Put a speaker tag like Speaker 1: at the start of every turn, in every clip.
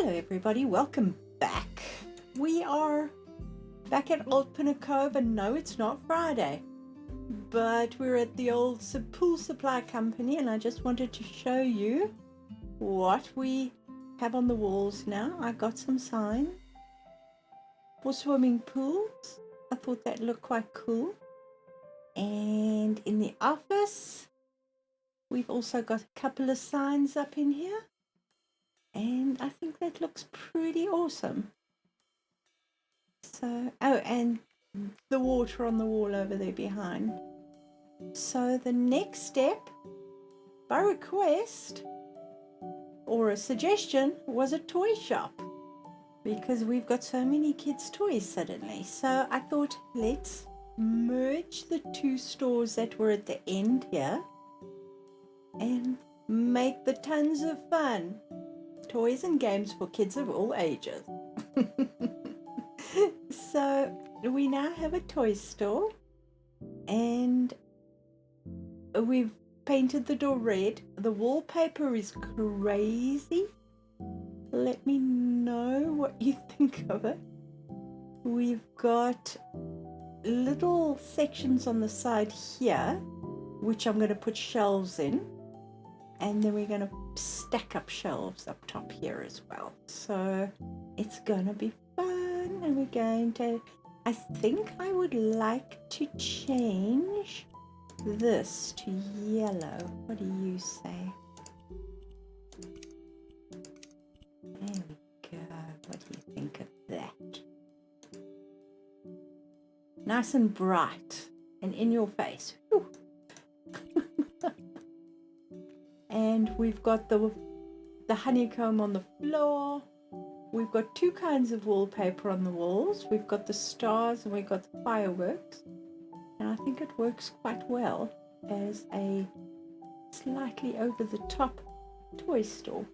Speaker 1: Hello everybody, welcome back. We are back at old Pinnacove, and no, it's not Friday, but we're at the old pool supply company, and I just wanted to show you what we have on the walls now. I got some signs for swimming pools. I thought that looked quite cool. And in the office, we've also got a couple of signs up in here. And I think that looks pretty awesome. So, oh, and the water on the wall over there behind. So the next step, by request or a suggestion, was a toy shop, because we've got so many kids' toys suddenly. So I thought, let's merge the two stores that were at the end here and make the tons of fun. Toys and games for kids of all ages. So we now have a toy store, and we've painted the door red. The wallpaper is crazy. Let me know what you think of it. We've got little sections on the side here, which I'm going to put shelves in, and then we're going to stack up shelves up top here as well. So it's going to be fun, and we're going to, I think I would like to change this to yellow. What do you say? There we go. What do you think of that? Nice and bright and in your face. Whew. And we've got the honeycomb on the floor. We've got two kinds of wallpaper on the walls. We've got the stars and we've got the fireworks. And I think it works quite well as a slightly over the top toy store.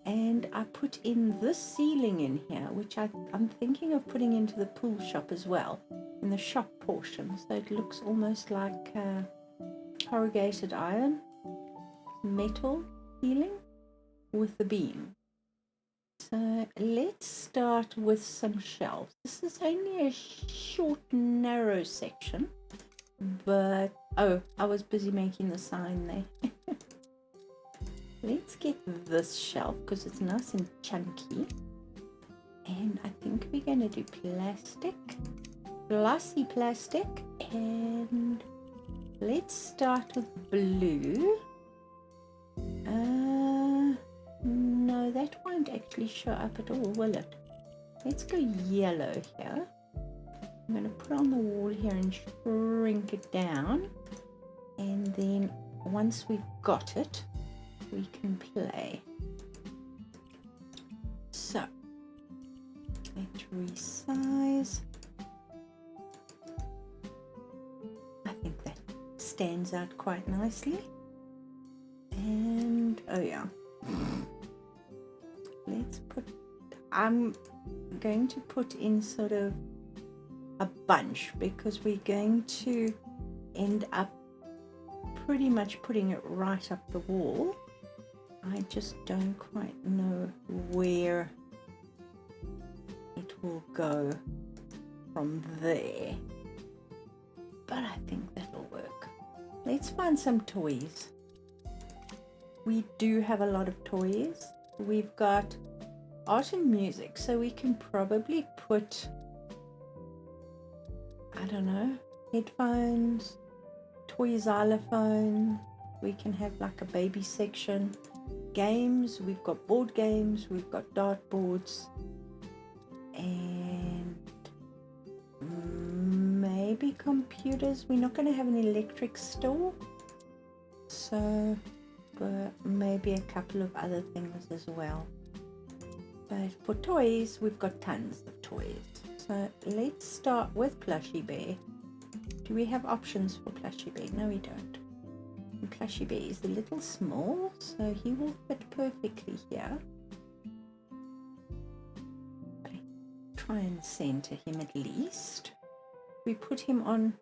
Speaker 1: And I put in this ceiling in here, which I'm thinking of putting into the pool shop as well, in the shop portion. So it looks almost like corrugated iron, metal ceiling with the beam. So let's start with some shelves. This is only a short, narrow section, but oh, I was busy making the sign there. Let's get this shelf because it's nice and chunky, and I think we're going to do plastic, glossy plastic, and let's start with blue. No, that won't actually show up at all, will it? Let's go yellow here. I'm going to put on the wall here and shrink it down, and then once we've got it, we can play. So let's resize. I think that stands out quite nicely. And oh yeah, let's put, I'm going to put in sort of a bunch, because we're going to end up pretty much putting it right up the wall. I just don't quite know where it will go from there, but I think that'll work. Let's find some toys. We do have a lot of toys. We've got art and music, so we can probably put, I don't know, headphones, toy xylophone. We can have like a baby section. Games, we've got board games, we've got dartboards, and maybe computers. We're not going to have an electric store, so but maybe a couple of other things as well. But for toys, we've got tons of toys. So let's start with Plushy Bear. Do we have options for Plushy Bear? No, we don't. And Plushy Bear is a little small, so he will fit perfectly here. Try and center him at least. We put him on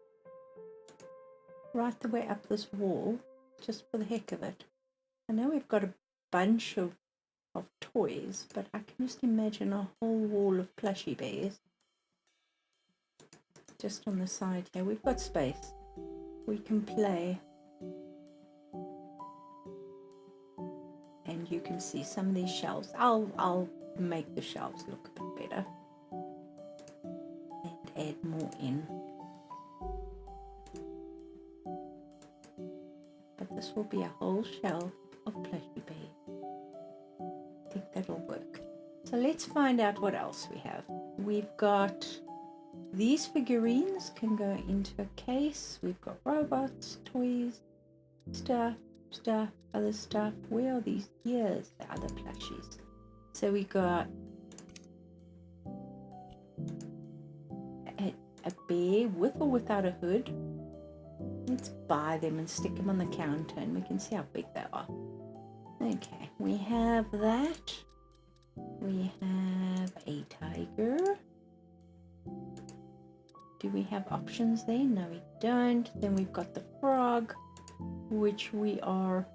Speaker 1: right the way up this wall, just for the heck of it. I know we've got a bunch of of toys, but I can just imagine a whole wall of plushy bears just on the side here. We've got space. We can play. And you can see some of these shelves. I'll make the shelves look a bit better and add more in. But this will be a whole shelf of plushy bears. I think that'll work. So let's find out what else we have. We've got these figurines can go into a case. We've got robots, toys, stuff, other stuff. Where are these? Here's the other plushies. So we got a bear with or without a hood. Let's buy them and stick them on the counter and we can see how big they are. Okay, we have that. We have a tiger. Do we have options there? No, we don't. Then we've got the frog, which we are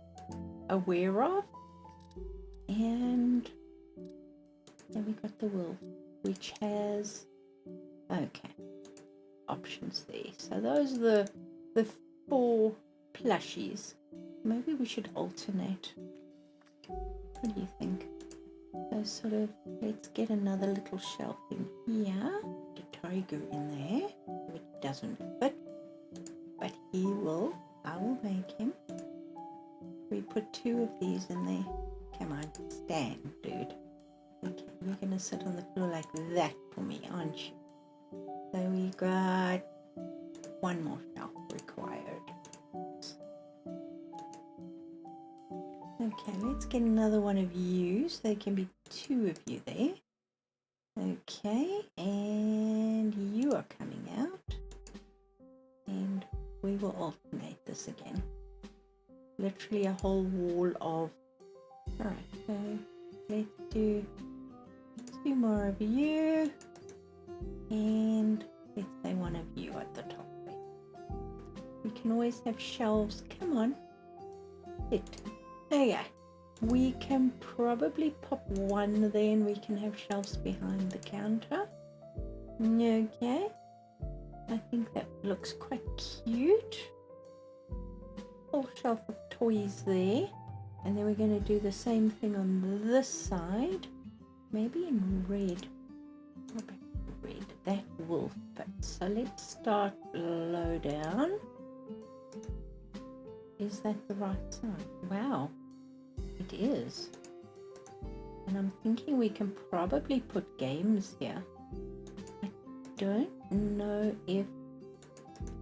Speaker 1: aware of. And then we got the wolf, which has, okay, options there. So those are the 4 plushies. Maybe we should alternate. What do you think? So sort of, let's get another little shelf in here. The tiger in there, which doesn't fit, but he will. I will make him. We put 2 of these in there. Come on, stand, dude. Okay, you're gonna sit on the floor like that for me, aren't you? So we got 1 more shelf required. Okay, let's get another one of you. So there can be 2 of you there. Okay, and you are coming out. And we will alternate this again. Literally a whole wall of... Alright, so let's do 2 more of you. And let's say 1 of you at the top. We can always have shelves. Come on. Sit. There you go. We can probably pop 1 there and we can have shelves behind the counter. Okay. I think that looks quite cute. Whole shelf of toys there. And then we're going to do the same thing on this side. Maybe in red. Red. That will fit. So let's start low down. Is that the right side? Wow. It is. And I'm thinking we can probably put games here. I don't know if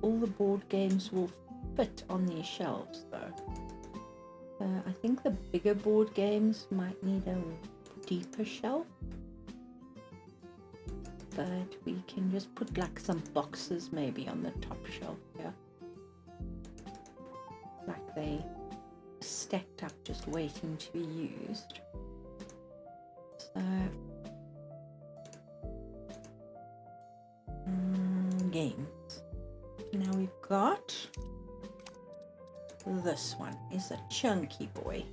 Speaker 1: all the board games will fit on these shelves though. I think the bigger board games might need a deeper shelf. But we can just put like some boxes maybe on the top shelf here. Like they stacked up just waiting to be used. So games. Now we've got this one is a chunky boy.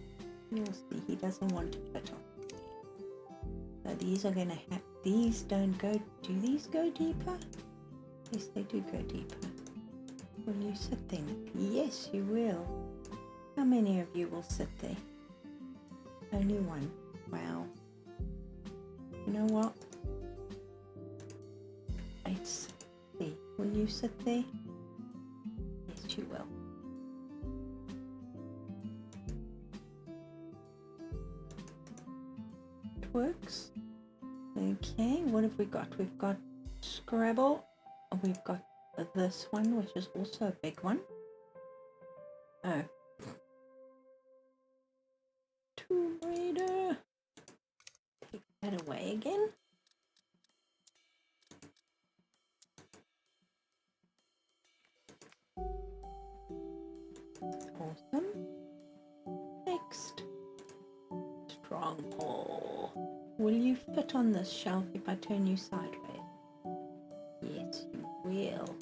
Speaker 1: You'll see he doesn't want to fit on. So these are gonna have, these don't go, do these go deeper? Yes, they do go deeper. Will you sit there? Yes, you will. How many of you will sit there? Only 1. Wow. You know what? Let's see. Will you sit there? Yes, you will. It works. Okay, what have we got? We've got Scrabble. We've got this one, which is also a big one. Oh. Tomb Raider. Take that away again. Awesome. Next. Stronghold. Will you fit on this shelf if I turn you sideways? Yes, you will.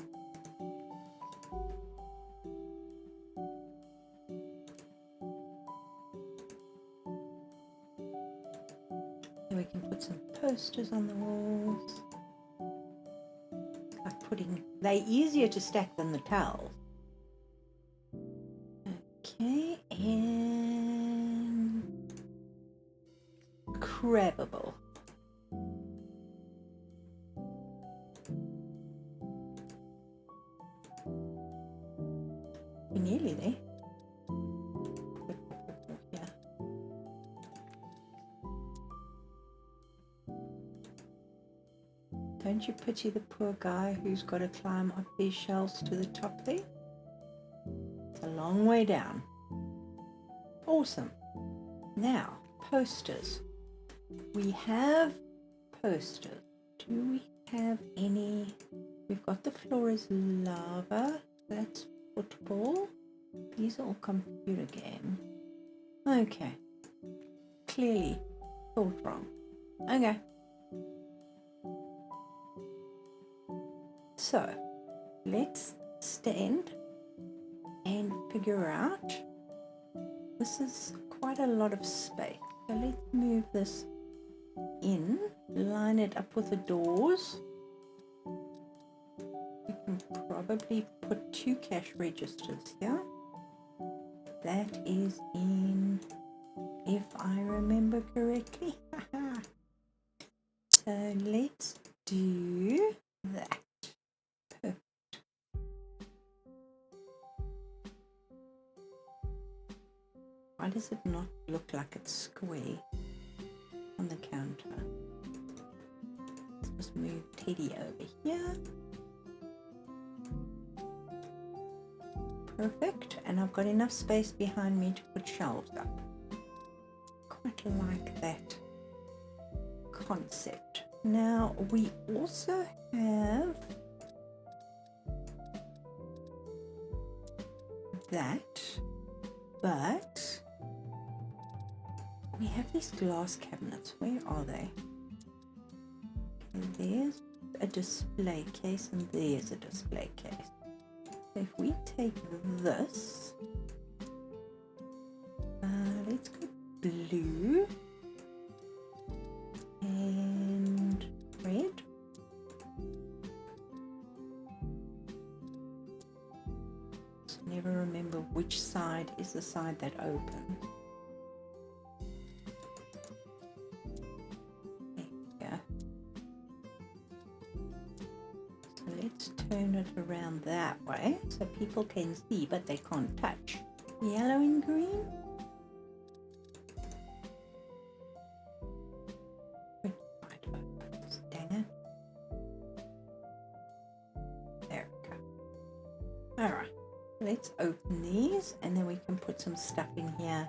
Speaker 1: we can put some posters on the walls. Like they're easier to stack than the towels. Okay, and crabbable. We're nearly there. Yeah. Don't you pity the poor guy who's got to climb up these shelves to the top there? It's a long way down. Awesome. Now, posters. We have posters. Do we have any? We've got the floor is lava. That's football. These are all computer games. Okay. Clearly thought wrong. Okay. So, let's stand and figure out. This is quite a lot of space. So let's move this in, line it up with the doors. We can probably put 2 cash registers here. That is in, if I remember correctly. So let's do that. Perfect. Why does it not look like it's square on the counter? Let's just move Teddy over here. Perfect. And I've got enough space behind me to put shelves up. Quite like that concept. Now we also have that, but we have these glass cabinets. Where are they? And there's a display case and there's a display case. So if we take this, let's go blue and red. Just never remember which side is the side that opens. There we go. So let's turn it around that way so people can see but they can't touch. Yellow and green. Dang it. There we go. Alright, let's open these and then we can put some stuff in here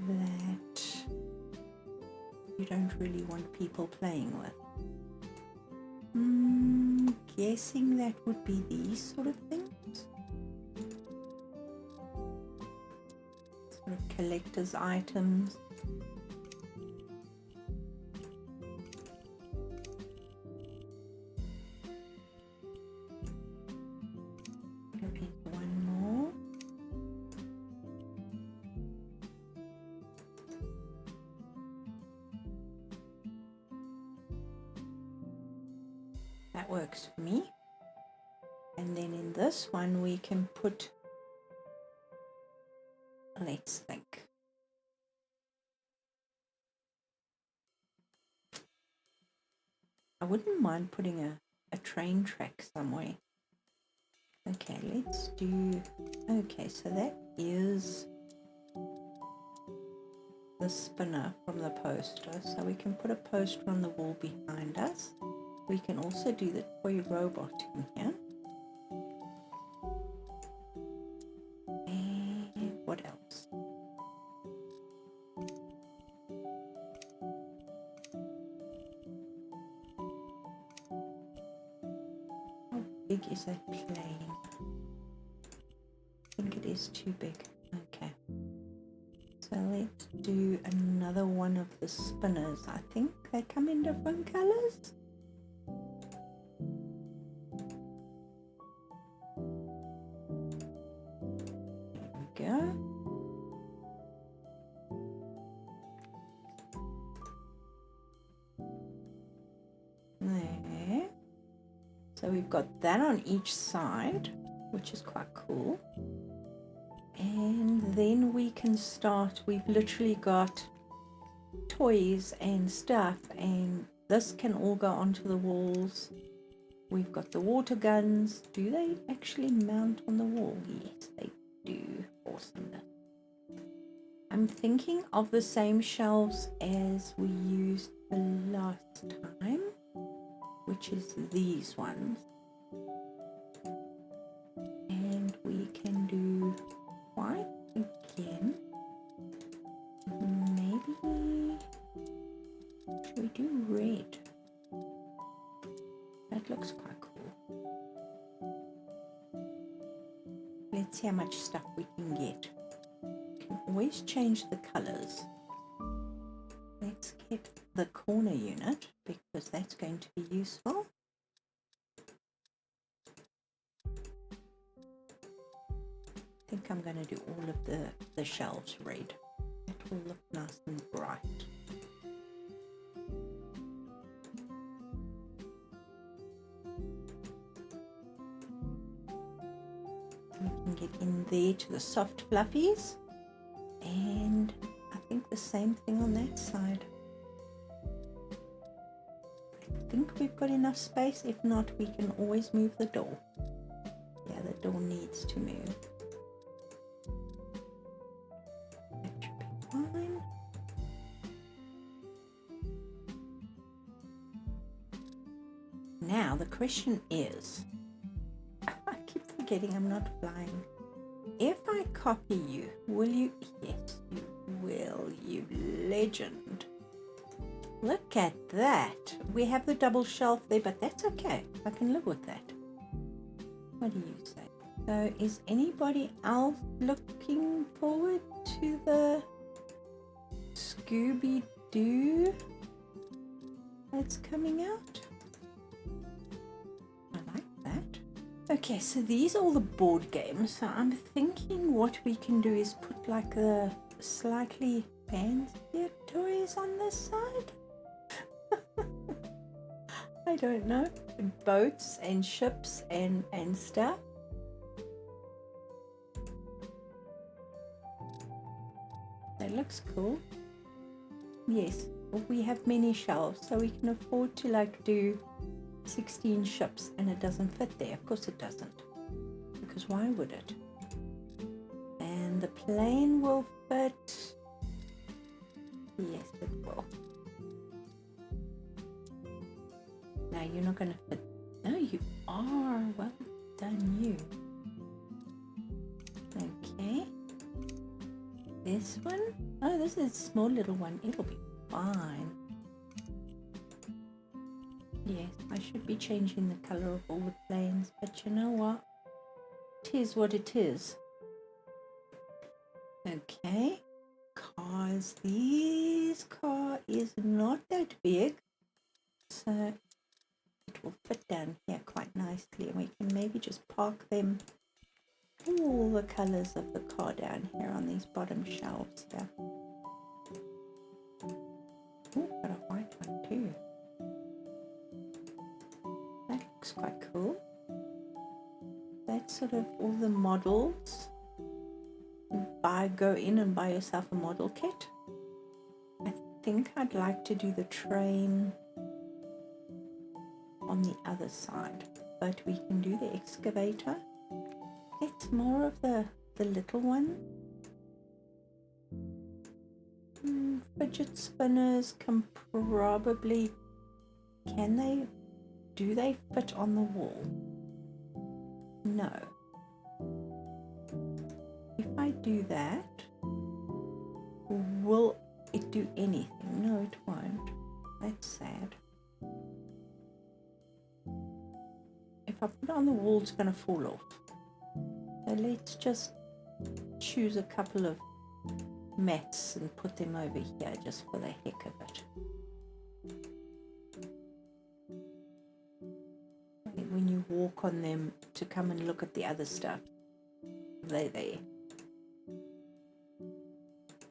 Speaker 1: that you don't really want people playing with. Guessing that would be these sort of things. Sort of collector's items. Repeat one more. That works for me. And then in this one we can put, let's think. I wouldn't mind putting a train track somewhere. Okay, let's do, okay, so that is the spinner from the poster. So we can put a poster on the wall behind us. We can also do the toy robot in here. And what else? How big is that plane? I think it is too big. Okay. So let's do another one of the spinners. I think they come in different colors. There we go. So we've got that on each side, which is quite cool. And then we can start. We've literally got toys and stuff, and this can all go onto the walls. We've got the water guns. Do they actually mount on the wall? Yes, they do. Awesomeness. I'm thinking of the same shelves as we used the last time, which is these ones. And we can do white again. Maybe should we do red? That looks quite cool. Let's see how much stuff we can get. We can always change the colors. Let's get the corner unit because that's going to be useful. I think I'm going to do all of the shelves red. It will look nice and bright. We can get in there to the soft fluffies, and I think the same thing on that side. I think we've got enough space. If not, we can always move the door. Yeah, the door needs to move. That should be fine. Now the question is, I keep forgetting I'm not flying. If I copy you, will you? Yes, you will, you legend. Look at that. We have the double shelf there, but that's okay. I can live with that. What do you say? So is anybody else looking forward to the Scooby-Doo that's coming out? I like that. Okay, so these are all the board games. So I'm thinking what we can do is put like the slightly fancier toys on this side. I don't know. Boats and ships and stuff. That looks cool. Yes, we have many shelves, so we can afford to like do 16 ships, and it doesn't fit there. Of course it doesn't, because why would it? And the plane will fit. Yes, it will. Now you're not going to fit. No, you are. Well done, you. Okay. This one? Oh, this is a small little one. It'll be fine. Yes, I should be changing the color of all the planes, but you know what? It is what it is. Okay. Cars. This car is not that big, so it will fit down here quite nicely, and we can maybe just park them, all the colors of the car down here on these bottom shelves here. Oh, got a white one too. That looks quite cool. That's sort of all the models. Go in and buy yourself a model kit. I think I'd like to do the train on the other side, but we can do the excavator. It's more of the little one. Fidget spinners can probably, do they fit on the wall? No. If I do that, will it do anything? No, it won't. That's sad. If I put it on the wall, it's going to fall off. So let's just choose a couple of mats and put them over here just for the heck of it. When you walk on them to come and look at the other stuff, they're there.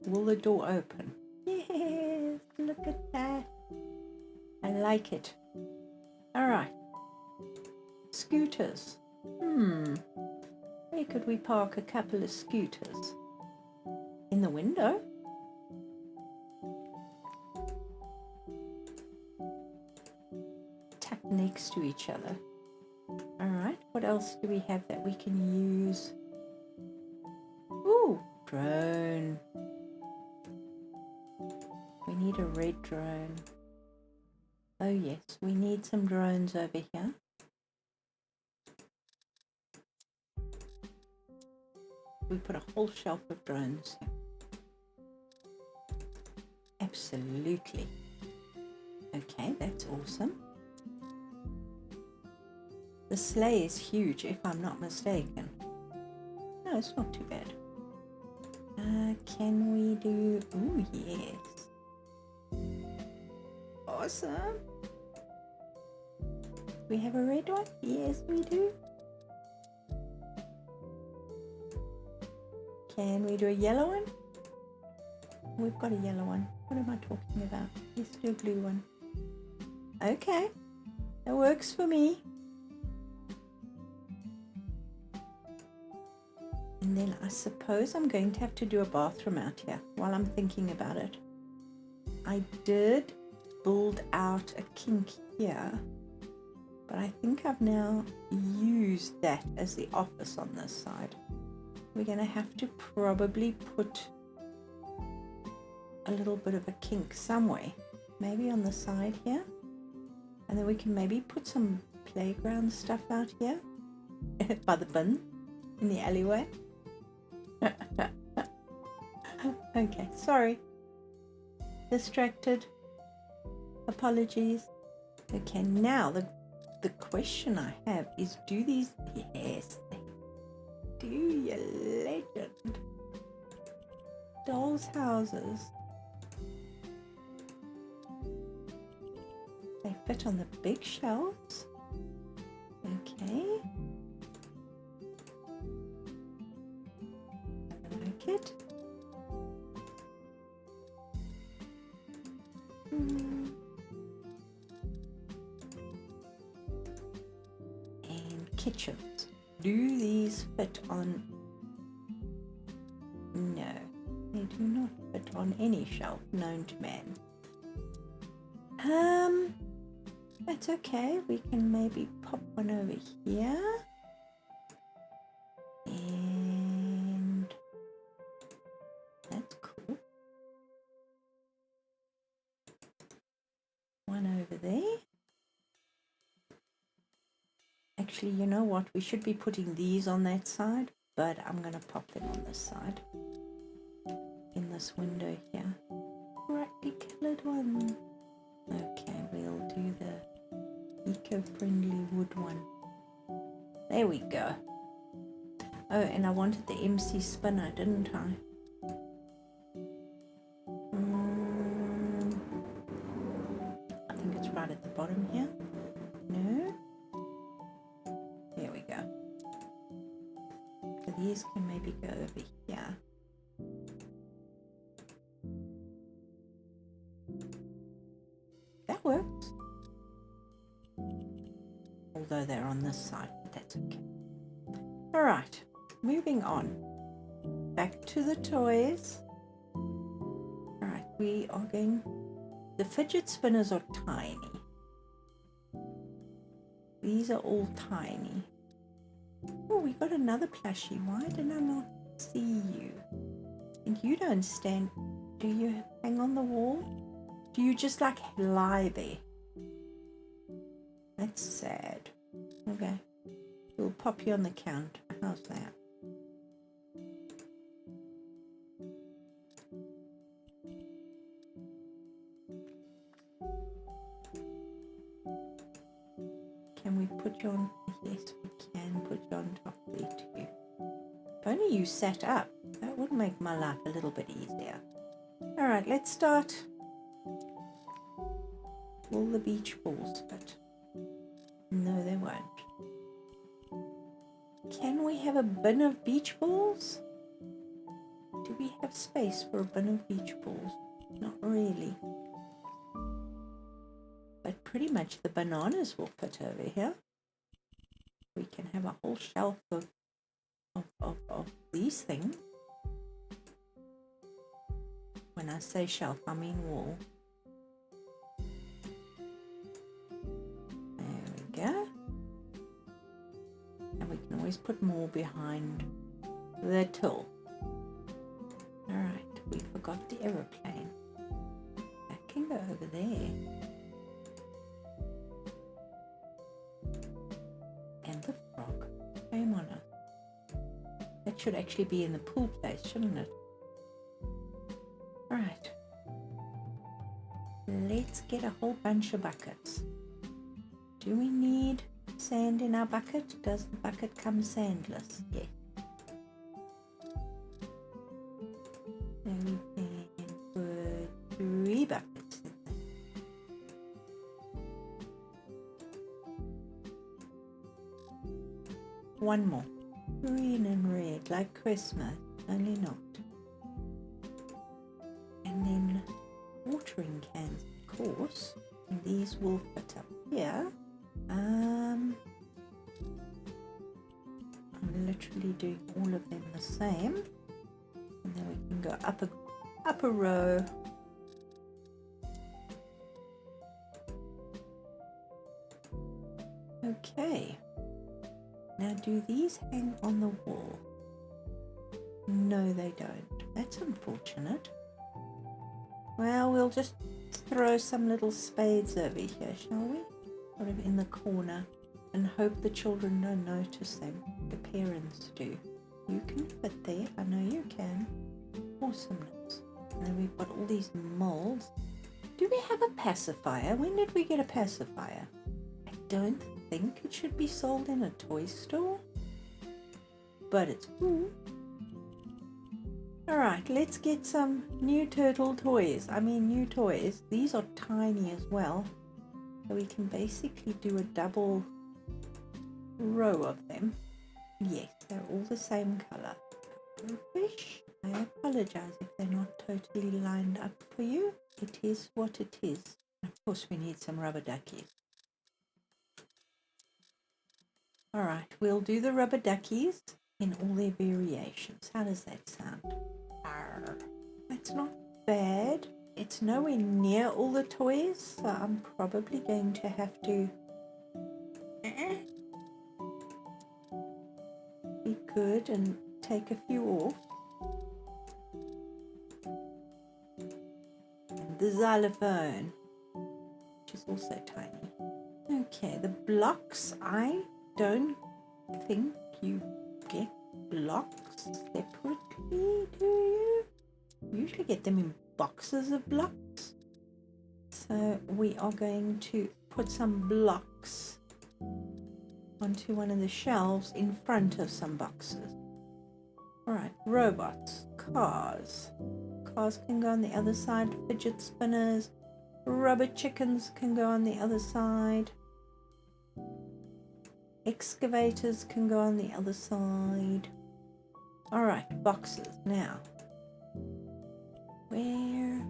Speaker 1: Will the door open? Yes, look at that. I like it. All right. scooters. Where could we park a couple of scooters? In the window? Tucked next to each other. Alright, what else do we have that we can use? Ooh, drone. We need a red drone. Oh yes, we need some drones over here. We put a whole shelf of drones here. Absolutely. Okay, that's awesome. The sleigh is huge, if I'm not mistaken. No, it's not too bad. Can we do... Ooh, yes. Awesome. Do we have a red one? Yes, we do. Can we do a yellow one? We've got a yellow one. What am I talking about? Let's do a blue one. Okay, that works for me. And then I suppose I'm going to have to do a bathroom out here while I'm thinking about it. I did build out a kink here, but I think I've now used that as the office on this side. We're going to have to probably put a little bit of a kink somewhere, maybe on the side here, and then we can maybe put some playground stuff out here by the bin in the alleyway. Okay, sorry, distracted, apologies. Okay, now the question I have is, do these... Yes, they do, you legend. Dolls' houses, they fit on the big shelves. Okay, I like it. And kitchens, do these fit on... No, they do not fit on any shelf known to man. That's okay. We can maybe pop one over here. And that's cool. One over there. Actually, you know what? We should be putting these on that side, but I'm going to pop them on this side. In this window here. Brightly coloured one. Okay, we'll do the eco-friendly wood one. There we go. Oh, and I wanted the MC spinner, didn't I? I think it's right at the bottom here. No? There we go. So these can maybe go over here. That works. Although they're on this side, but that's okay. Alright, moving on. Back to the toys. Alright, we are going... The fidget spinners are tiny. These are all tiny. Oh, we got another plushie. Why did I not see you? And you don't stand... Do you hang on the wall? Do you just like lie there? That's sad. Okay. We'll pop you on the counter. How's that? Can we put you on? Yes, we can put you on top there too. If only you sat up. That would make my life a little bit easier. Alright, let's start. Will the beach balls fit? No, they won't. Can we have a bin of beach balls? Do we have space for a bin of beach balls? Not really. But pretty much the bananas will fit over here. have a whole shelf of these things. When I say shelf, I mean wall. There we go. And we can always put more behind the till. Alright, we forgot the aeroplane. That can go over there. And the frog. Shame on us. That should actually be in the pool place, shouldn't it? Alright. Let's get a whole bunch of buckets. Do we need sand in our bucket? Does the bucket come sandless? Yes. And we can put 3 buckets in there. One more. Green and red, like Christmas, only not. And then watering cans, of course. And these will fit up here. I'm literally doing all of them the same. And then we can go up a row. Okay. Now do these hang on the wall? No, they don't. That's unfortunate. Well, we'll just throw some little spades over here, shall we? Sort of in the corner, and hope the children don't notice them. The parents do. You can fit there. I know you can. Awesomeness. And then we've got all these molds. Do we have a pacifier? When did we get a pacifier? I don't think it should be sold in a toy store. But it's cool. Alright, let's get some new turtle toys. New toys. These are tiny as well. So we can basically do a double row of them. Yes, they're all the same color. Fish, I apologize if they're not totally lined up for you. It is what it is. Of course we need some rubber duckies. Alright, we'll do the rubber duckies in all their variations. How does that sound? Arr, that's not bad. It's nowhere near all the toys, so I'm probably going to have to be good and take a few off. And the xylophone, which is also tiny. Okay, the blocks, I don't think you get blocks separately, do you? You usually get them in boxes of blocks. So we are going to put some blocks onto one of the shelves in front of some boxes. Alright, robots, cars. Cars can go on the other side, fidget spinners, rubber chickens can go on the other side. Excavators can go on the other side. Alright, boxes now. Where?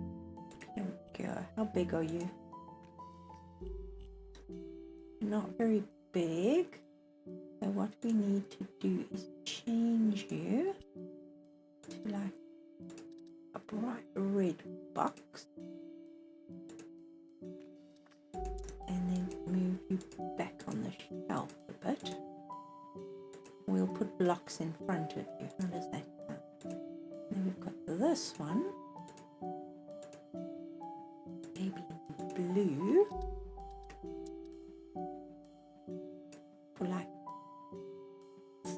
Speaker 1: Here we go. How big are you? Not very big. So what we need to do is change you to like a bright red box. And then move you back on the shelf a bit. We'll put blocks in front of you. How does that sound? Then we've got this one. Maybe blue. For like,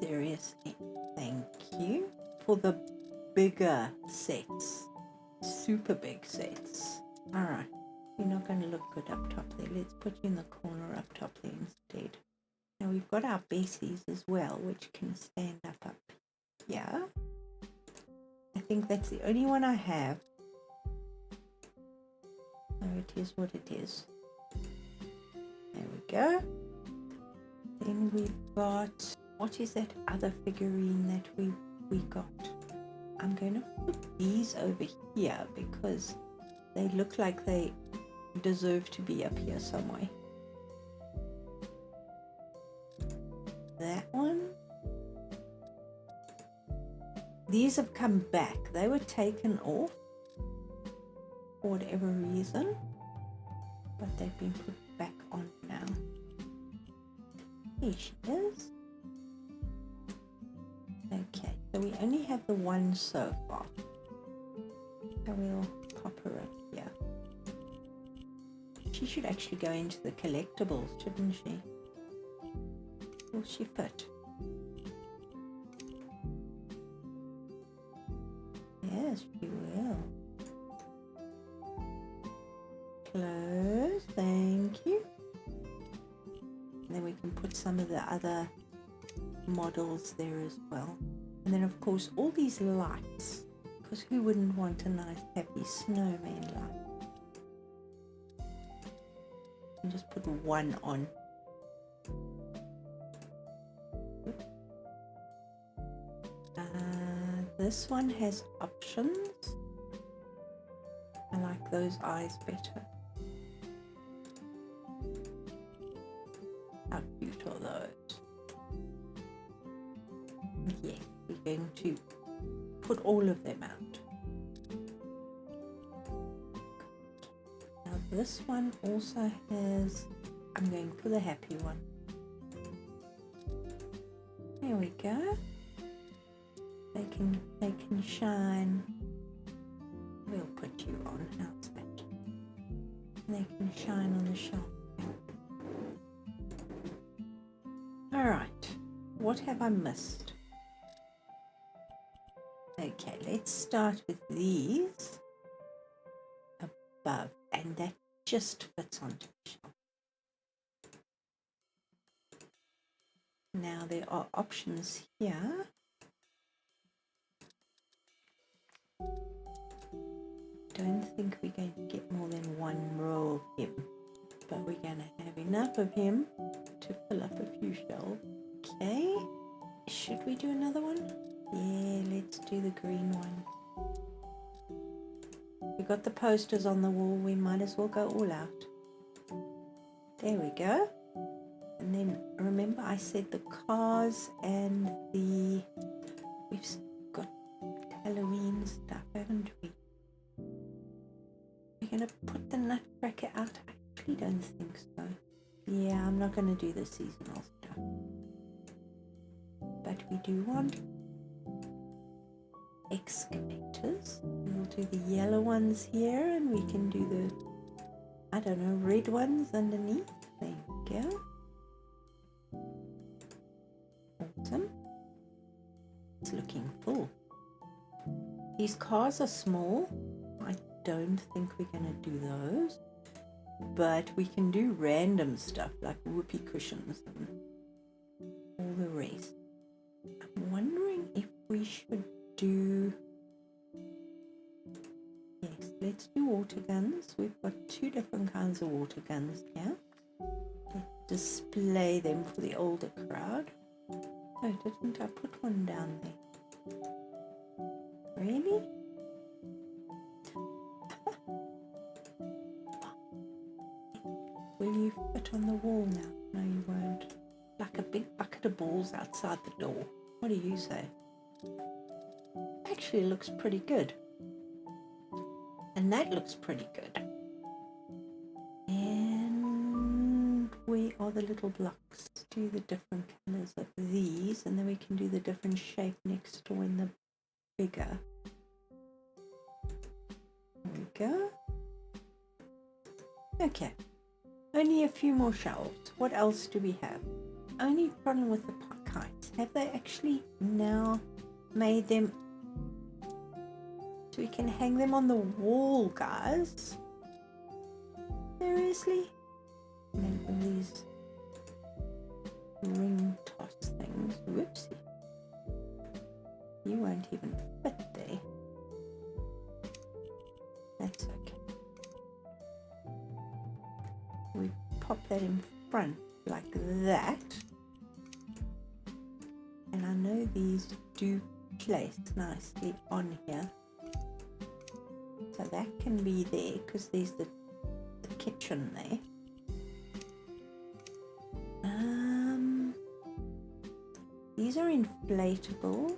Speaker 1: seriously, thank you. For the bigger sets. Super big sets. Alright. You're not going to look good up top there. Let's put you in the corner up top there instead. Now we've got our Bessies as well, which can stand up here. I think that's the only one I have. So it is what it is. There we go. Then we've got, what is that other figurine that we got? I'm going to put these over here because they look like they deserve to be up here somewhere. that one. These have come back. They were taken off for whatever reason, but they've been put back on now. Here she is. Okay, so we only have the one so far. So we'll pop her up here. She should actually go into the collectibles, shouldn't she? Will she fit? Yes, she will. Close, thank you. And then we can put some of the other models there as well. And then of course all these lights, because who wouldn't want a nice happy snowman light? And just put one on. This one has options. I like those eyes better. How cute are those? Yeah, we're going to put all of them out. Now this one also has, I'm going for the happy one. There we go. They can shine. We'll put you on, how's that? They can shine on the shelf. Alright, what have I missed? Okay, let's start with these above, and that just fits onto the shelf. Now there are options here. Don't think we're going to get more than one row of him, but we're going to have enough of him to fill up a few shelves. Okay, should we do another one? Yeah, let's do the green one. We've got the posters on the wall, we might as well go all out. There we go. And then remember I said the cars and the, we've got Halloween stuff, haven't we? We're going to put the nutcracker out? I actually don't think so. Yeah, I'm not going to do the seasonal stuff. But we do want excavators. We'll do the yellow ones here, and we can do the, I don't know, red ones underneath. There we go. Awesome. It's looking full. These cars are small. I don't think we're going to do those, but we can do random stuff like whoopee cushions and all the rest. I'm wondering if we should do, yes, let's do water guns. We've got two different kinds of water guns here. Let's display them for the older crowd. Oh, didn't I put one down there? Really? Will you fit on the wall now? No, you won't. Like a big bucket of balls outside the door. What do you say? Actually looks pretty good. And that looks pretty good. And where are the little blocks? Do the different colors of these, and then we can do the different shape next door in the bigger. There we go. Okay. Only a few more shelves. What else do we have? Only problem with the kites. Have they actually now made them so we can hang them on the wall, guys? Seriously? And then for these ring toss things. Whoopsie. You won't even fit there. That's okay. We pop that in front like that, and I know these do place nicely on here, so that can be there because there's the kitchen there. these are inflatable.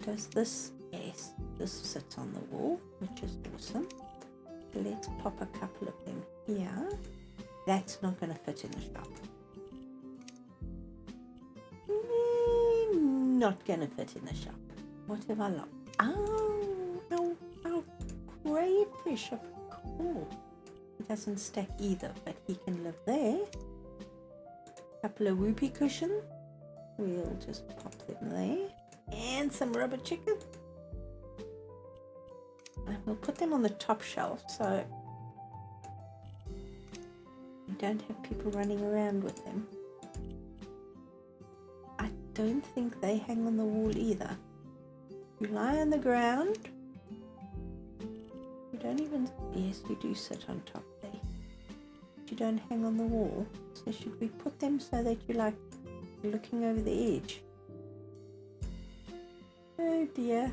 Speaker 1: Does this? Yes, this sits on the wall, which is awesome. Let's pop a couple of them here. That's not going to fit in the shop. Not going to fit in the shop. What have I lost? Oh, our crayfish, of course. He doesn't stack either, but he can live there. Couple of whoopee cushions. We'll just pop them there. And some rubber chicken. And we'll put them on the top shelf so we don't have people running around with them. I don't think they hang on the wall either. You lie on the ground. You don't even... Yes, you do sit on top there. But you don't hang on the wall. So should we put them so that you're like looking over the edge? Oh dear.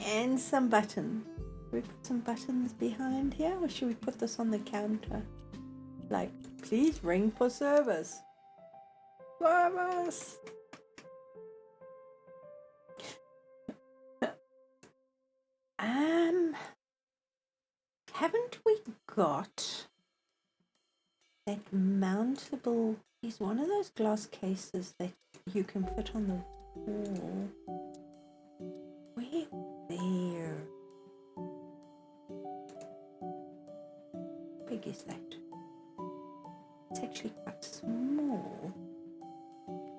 Speaker 1: And some buttons. Should we put some buttons behind here, or should we put this on the counter? Like, please ring for service. Service! Haven't we got that mountable? Is one of those glass cases that you can put on the wall? Where? There. How big is that? It's actually quite small.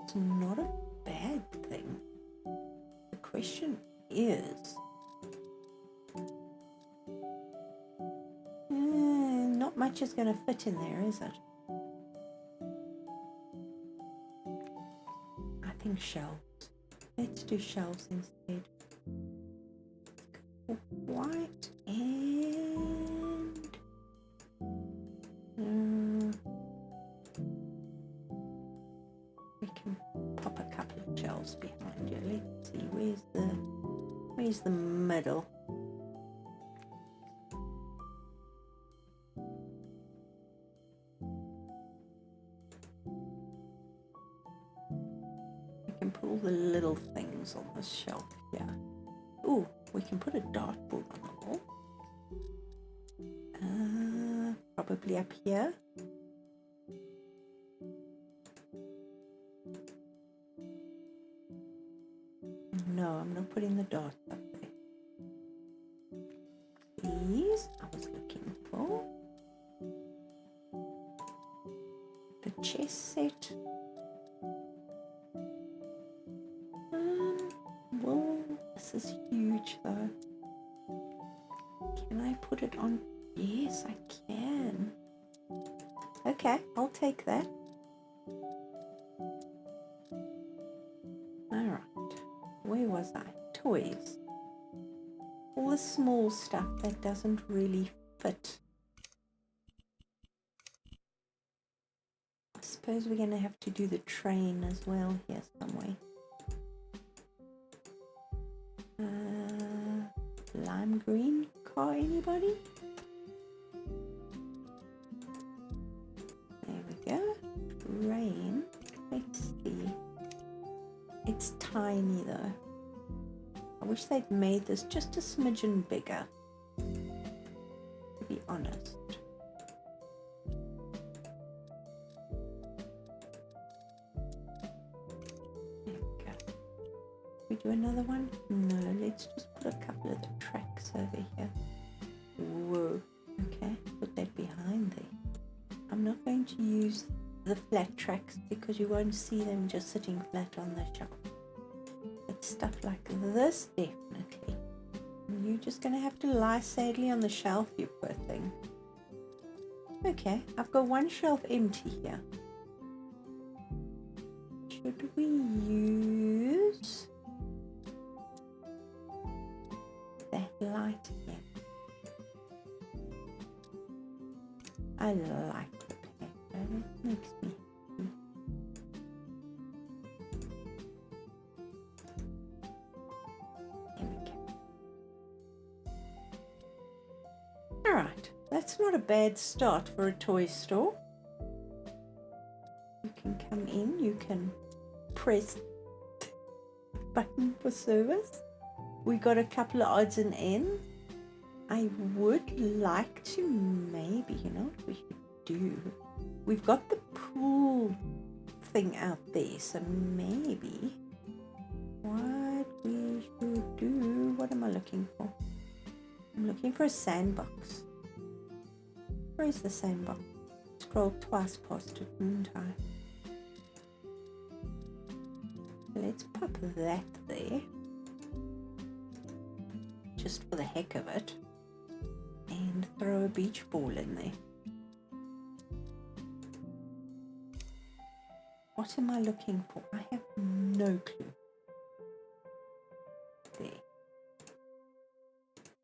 Speaker 1: It's not a bad thing. The question is, not much is going to fit in there, is it? I think shelves. Let's do shelves instead. White and we can pop a couple of shelves behind you. Let's see, where's the middle? Put all the little things on this shelf here. Ooh, we can put a dartboard on the wall. Probably up here. No, I'm not putting the darts up there. These I was looking for. The chess set. Well, this is huge though. Can I put it on? Yes, I can. Okay, I'll take that. Alright, where was I? Toys. All the small stuff that doesn't really fit. I suppose we're going to have to do the train as well here somewhere. Lime green car, anybody? There we go. Rain. Let's see. It's tiny though. I wish they'd made this just a smidgen bigger, to be honest. There we go. We do another one? No, let's just put a couple of the tracks over here. Whoa. Okay, put that behind there. I'm not going to use the flat tracks because you won't see them just sitting flat on the shelf. But stuff like this, definitely. You're just going to have to lie sadly on the shelf, you poor thing. Okay, I've got one shelf empty here. Should we use that light again? I like the paper, it makes me happy. There we go. Alright, that's not a bad start for a toy store. You can come in, you can press the button for service. We got a couple of odds and ends. I would like to maybe, you know what we should do? We've got the pool thing out there, so maybe what we should do, what am I looking for? I'm looking for a sandbox. Where is the sandbox? Scroll twice past it, didn't I? Let's pop that there, just for the heck of it, and throw a beach ball in there. What am I looking for? I have no clue. There.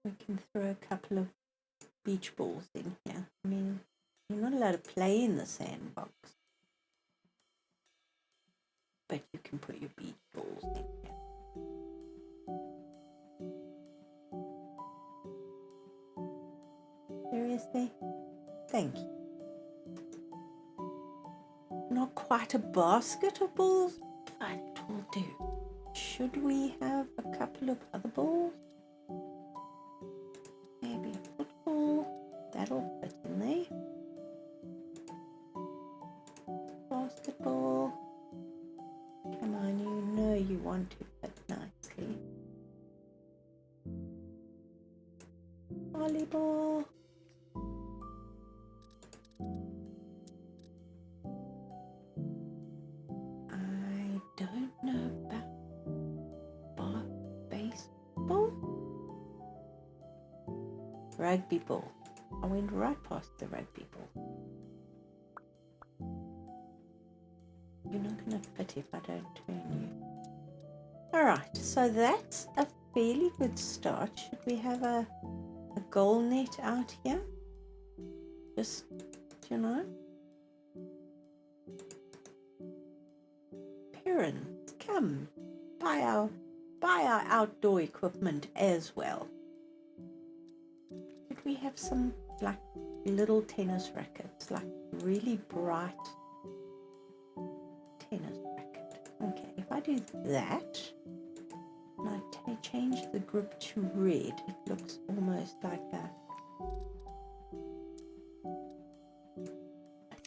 Speaker 1: We can throw a couple of beach balls in here. I mean, you're not allowed to play in the sandbox, but you can put your beach balls in here. Seriously? Thank you. Not quite a basket of balls, but it will do. Should we have a couple of other balls? Maybe a football. That'll fit in there. Basketball. Come on, you know you want to fit nicely. Volleyball. I don't know about baseball. Rugby ball. I went right past the rugby ball. You're not going to fit if I don't turn you. Alright, so that's a fairly good start. Should we have a goal net out here? Just, you know. Parents, come, buy our outdoor equipment as well. Could we have some like little tennis rackets, like really bright tennis racket? Okay, if I do that, and I change the grip to red, it looks almost like a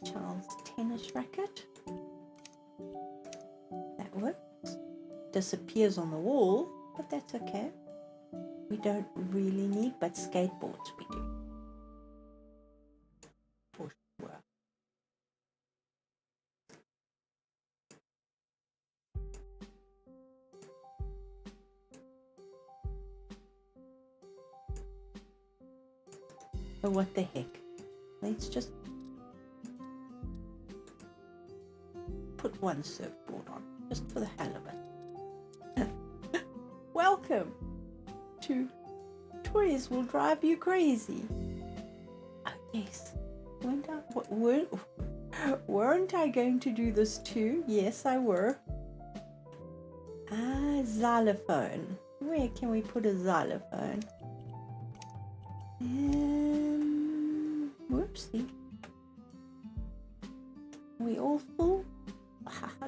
Speaker 1: child's tennis racket. That works. Disappears on the wall, but that's okay. We don't really need, but skateboards we do. For sure. But what the heck? Let's just put one surfboard on, just for the hell of it. Welcome to Toys Will Drive You Crazy. Oh yes, weren't I going to do this too? Yes, I were. Xylophone. Where can we put a xylophone? Whoopsie. Are we all full?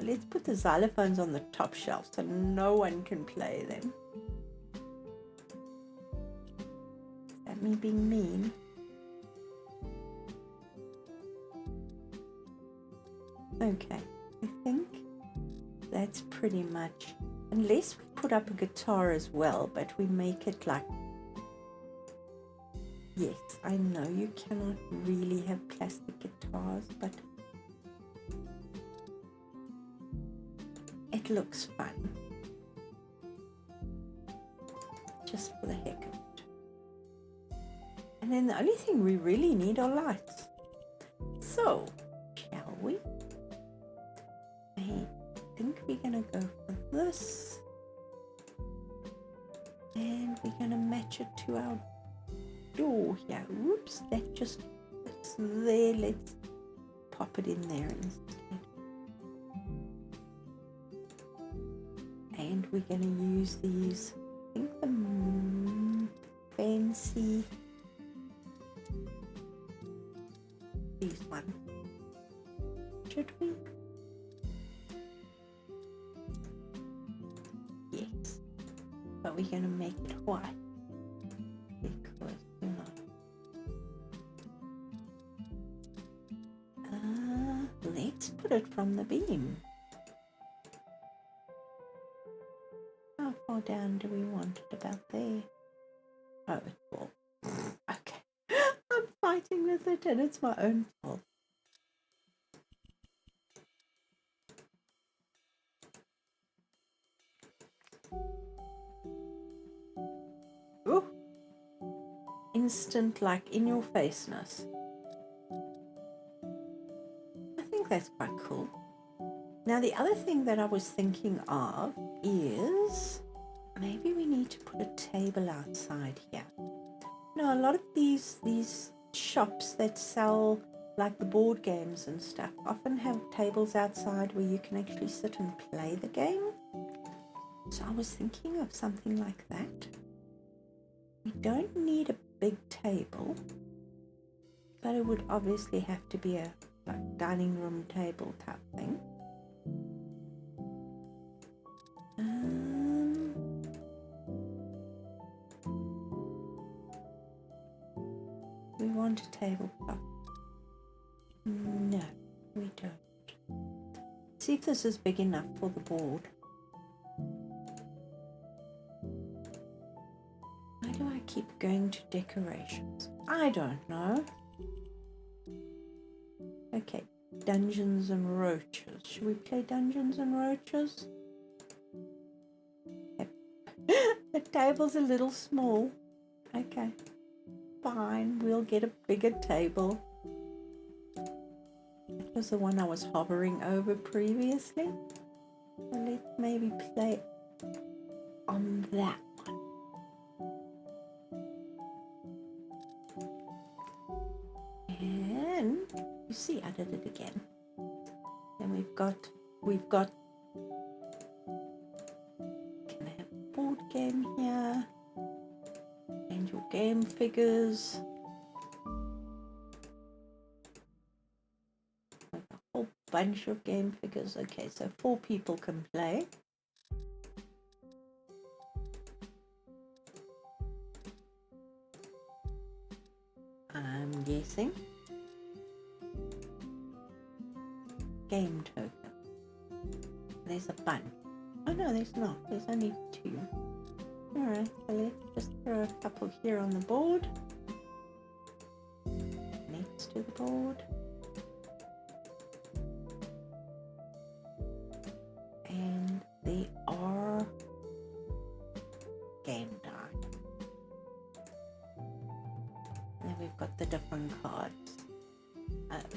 Speaker 1: Let's put the xylophones on the top shelf so no one can play them. Is that me being mean? Okay, I think that's pretty much, unless we put up a guitar as well, but we make it like, yes, I know you cannot really have plastic guitars, but it looks fun, just for the heck of it. And then the only thing we really need are lights. So, shall we? I think we're going to go for this. And we're going to match it to our door here. Whoops, that just fits there. Let's pop it in there instead. And we're going to use these, I think the fancy one. Should we? Yes. But we're going to make it white. Because, you know. Let's put it from the beam. How far down do we want it? About there. Oh, it's full. Okay. I'm fighting with it and it's my own fault. Ooh. Instant, like, in your faceness. I think that's quite cool. Now, the other thing that I was thinking of is maybe we need to put a table outside here. No, a lot of these shops that sell like the board games and stuff often have tables outside where you can actually sit and play the game. So I was thinking of something like that. We don't need a big table, but it would obviously have to be a like dining room table type thing. We want a tabletop. No, we don't. See if this is big enough for the board. Why do I keep going to decorations? I don't know. Okay, Dungeons and Roaches. Should we play Dungeons and Roaches? Yep. The table's a little small. Okay, fine. We'll get a bigger table. That was the one I was hovering over previously. So let's maybe play on that one. And you see, I did it again. Then we've got can I have a board game here? And your game figures. With a whole bunch of game figures. Okay, so 4 people can play. I'm guessing. Game token. There's a bunch. Oh no, there's not. There's only 2. Alright, so let's just throw a couple here on the board. Next to the board. And they are game die. And then we've got the different cards.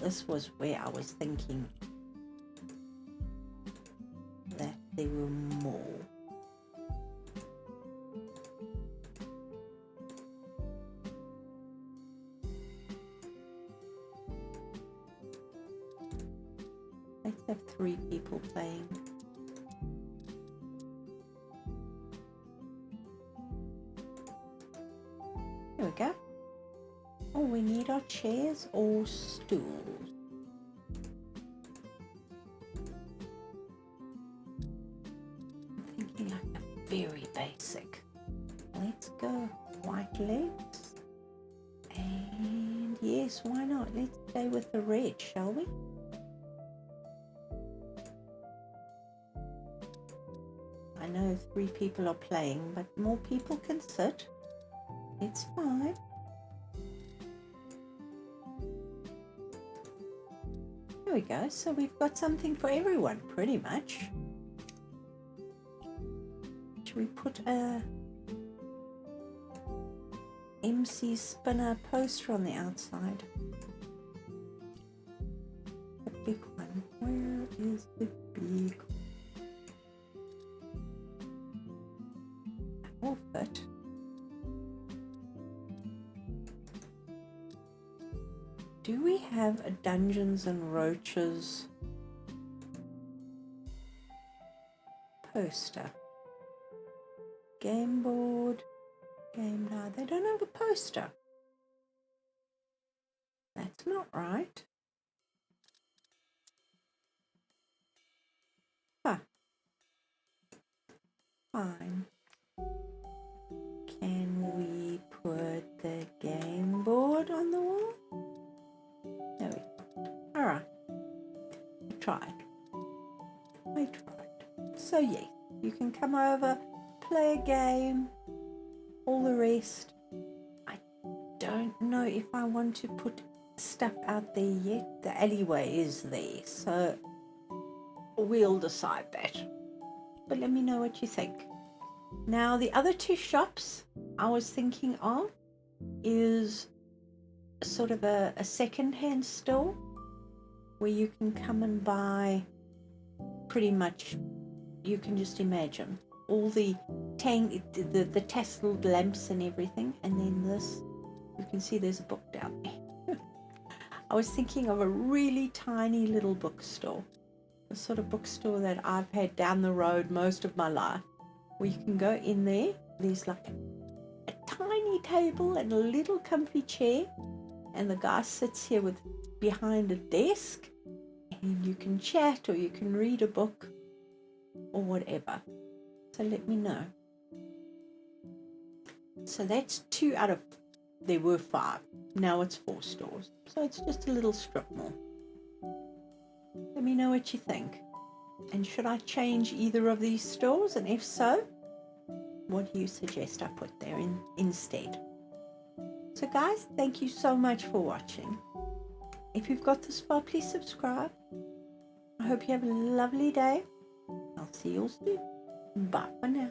Speaker 1: This was where I was thinking that there were more. Let's have 3 people playing. Here we go. Oh, we need our chairs or stools. I'm thinking like a very basic. Let's go. White legs. And yes, why not? Let's play with the red, shall we? I know 3 people are playing, but more people can sit. It's fine. There we go. So we've got something for everyone, pretty much. Should we put a MC Spinner poster on the outside? The big one. Where is the big one? That will fit. Do we have a Dungeons and Roaches poster? Game board, game night. They don't have a poster. That's not right. fine. Can we put the game board on the wall? No, we can't. Alright. I tried. So yes, you can come over, play a game, all the rest. I don't know if I want to put stuff out there yet. The alleyway is there, so we'll decide that. But let me know what you think. Now, the other two shops I was thinking of is sort of a second-hand store where you can come and buy pretty much, you can just imagine, all the tasseled lamps and everything. And then this, you can see there's a book down there. I was thinking of a really tiny little bookstore, the sort of bookstore that I've had down the road most of my life, where you can go in there. There's like a tiny table and a little comfy chair, and the guy sits here with behind a desk, and you can chat or you can read a book or whatever. So let me know. So that's 2 out of, there were 5. Now it's 4 stores. So it's just a little strip mall. Let me know what you think. And should I change either of these stores? And if so, what do you suggest I put there instead? So guys, thank you so much for watching. If you've got this far, please subscribe. I hope you have a lovely day. I'll see you all soon. Bye for now.